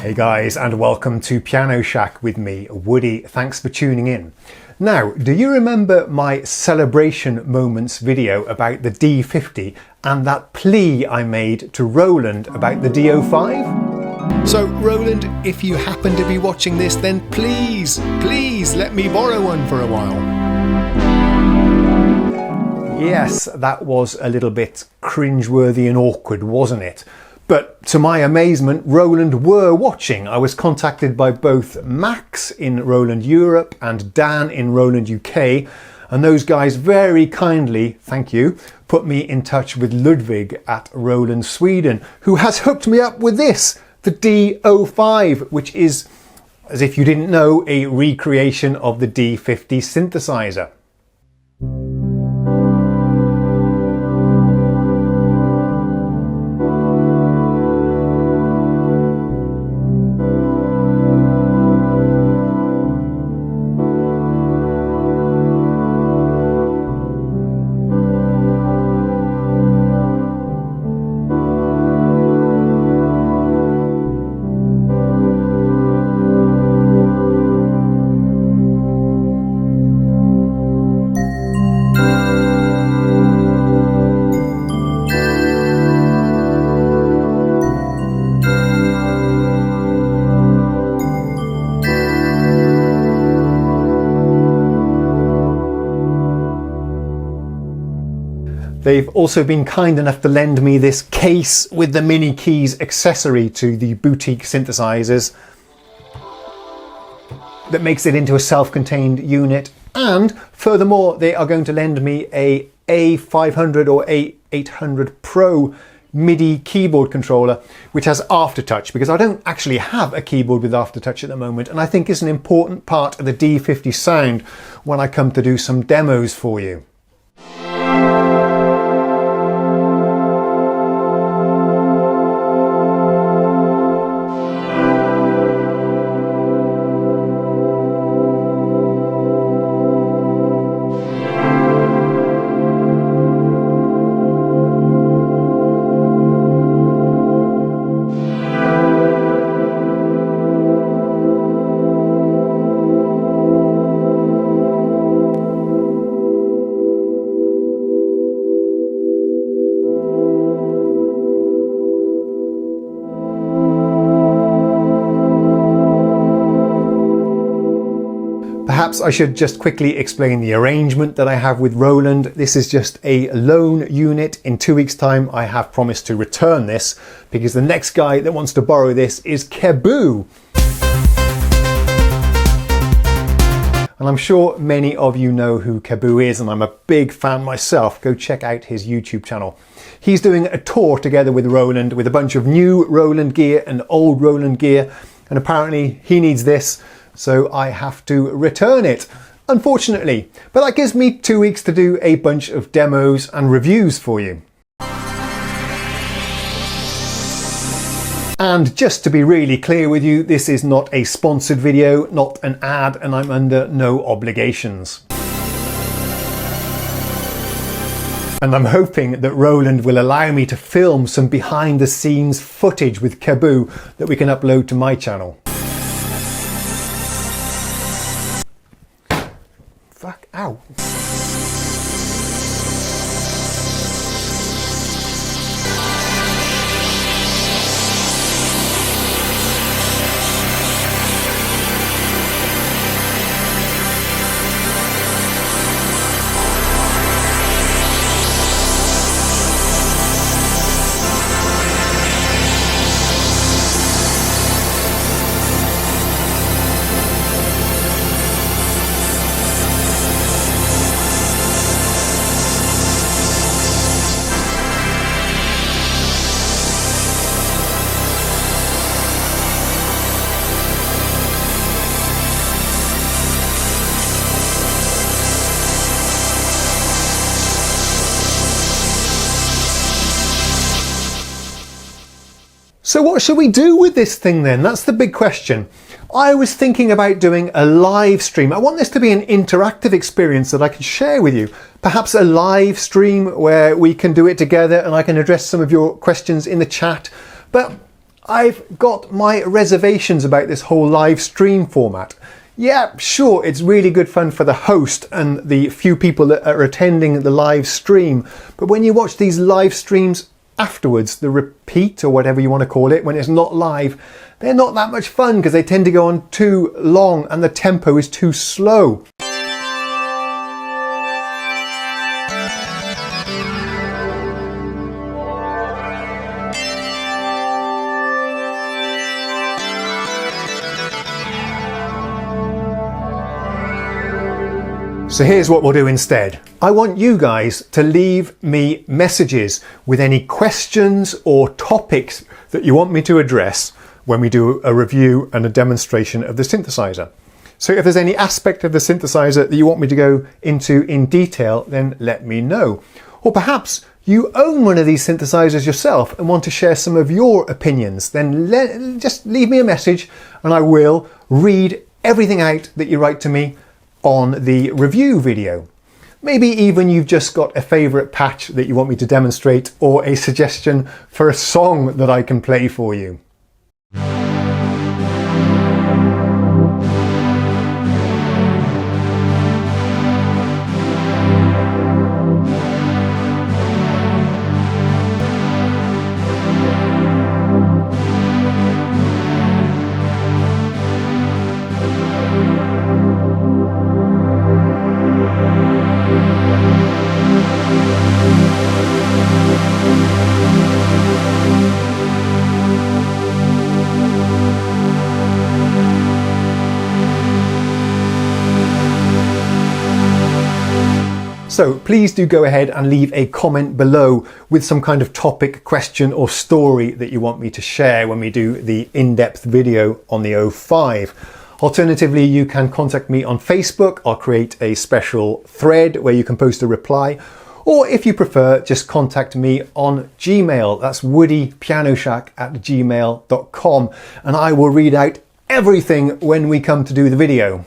Hey guys, and welcome to Piano Shack with me, Woody. Thanks for tuning in. Now, do you remember my celebration moments video about the D50 and that plea I made to Roland about the D05? So Roland, if you happen to be watching this, then please let me borrow one for a while. Yes, that was a little bit cringeworthy and awkward, wasn't it? But to my amazement, Roland were watching. I was contacted by both Max in Roland Europe and Dan in Roland UK, and those guys very kindly, thank you, put me in touch with Ludwig at Roland Sweden, who has hooked me up with this, the D05, which is, as if you didn't know, a recreation of the D50 synthesizer. They've also been kind enough to lend me this case with the mini keys accessory to the boutique synthesizers that makes it into a self-contained unit, and furthermore they are going to lend me a A500 or A800 Pro MIDI keyboard controller which has aftertouch, because I don't actually have a keyboard with aftertouch at the moment, and I think it's an important part of the D50 sound when I come to do some demos for you. Perhaps I should just quickly explain the arrangement that I have with Roland. This is just a loan unit. In 2 weeks' time, I have promised to return this because the next guy that wants to borrow this is Kebu. And I'm sure many of you know who Kebu is, and I'm a big fan myself. Go check out his YouTube channel. He's doing a tour together with Roland with a bunch of new Roland gear and old Roland gear, and apparently he needs this. So I have to return it, unfortunately. But that gives me 2 weeks to do a bunch of demos and reviews for you. And just to be really clear with you, this is not a sponsored video, not an ad, and I'm under no obligations. And I'm hoping that Roland will allow me to film some behind the scenes footage with Kebu that we can upload to my channel. Fuck, ow. So what should we do with this thing then? That's the big question. I was thinking about doing a live stream. I want this to be an interactive experience that I can share with you. Perhaps a live stream where we can do it together and I can address some of your questions in the chat. But I've got my reservations about this whole live stream format. Yeah, sure, it's really good fun for the host and the few people that are attending the live stream, but when you watch these live streams afterwards, the repeat or whatever you want to call it, when it's not live, they're not that much fun because they tend to go on too long and the tempo is too slow. So here's what we'll do instead. I want you guys to leave me messages with any questions or topics that you want me to address when we do a review and a demonstration of the synthesizer. So if there's any aspect of the synthesizer that you want me to go into in detail, then let me know. Or perhaps you own one of these synthesizers yourself and want to share some of your opinions, then just leave me a message and I will read everything out that you write to me on the review video. Maybe even you've just got a favourite patch that you want me to demonstrate or a suggestion for a song that I can play for you. So please do go ahead and leave a comment below with some kind of topic, question or story that you want me to share when we do the in-depth video on the 05. Alternatively, you can contact me on Facebook. I'll create a special thread where you can post a reply. Or if you prefer, just contact me on Gmail. That's woodypianoshack@gmail.com. And I will read out everything when we come to do the video.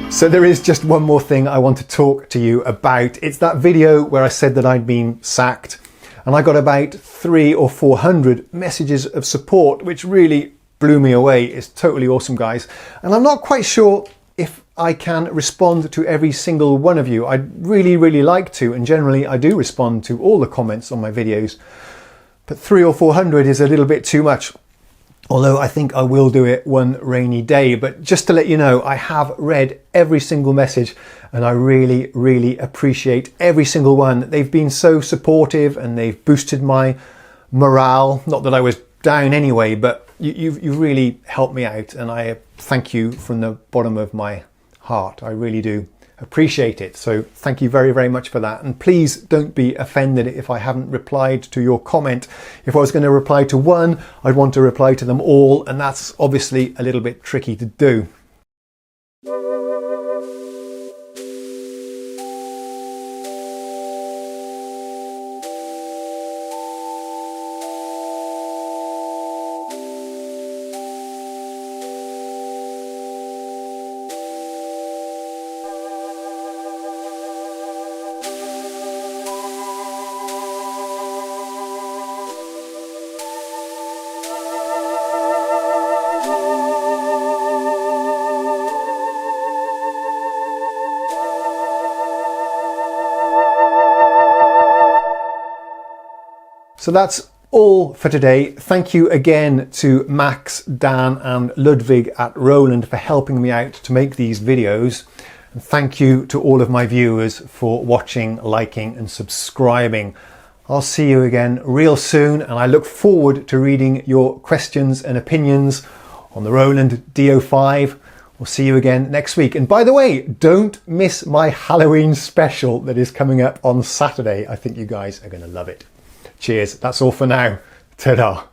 So there is just one more thing I want to talk to you about. It's that video where I said that I'd been sacked and I got about 300 or 400 messages of support, which really blew me away. It's totally awesome, guys. And I'm not quite sure if I can respond to every single one of you. I'd really like to, and generally I do respond to all the comments on my videos, but 300 or 400 is a little bit too much. Although I think I will do it one rainy day. But just to let you know, I have read every single message and I really appreciate every single one. They've been so supportive and they've boosted my morale. Not that I was down anyway, but you've really helped me out and I thank you from the bottom of my heart. I really do appreciate it. So thank you very much for that. And please don't be offended if I haven't replied to your comment. If I was going to reply to one, I'd want to reply to them all, and that's obviously a little bit tricky to do. So that's all for today. Thank you again to Max, Dan and Ludwig at Roland for helping me out to make these videos. And thank you to all of my viewers for watching, liking and subscribing. I'll see you again real soon and I look forward to reading your questions and opinions on the Roland D05 We'll see you again next week. And by the way, don't miss my Halloween special that is coming up on Saturday. I think you guys are going to love it. Cheers. That's all for now. Ta-da.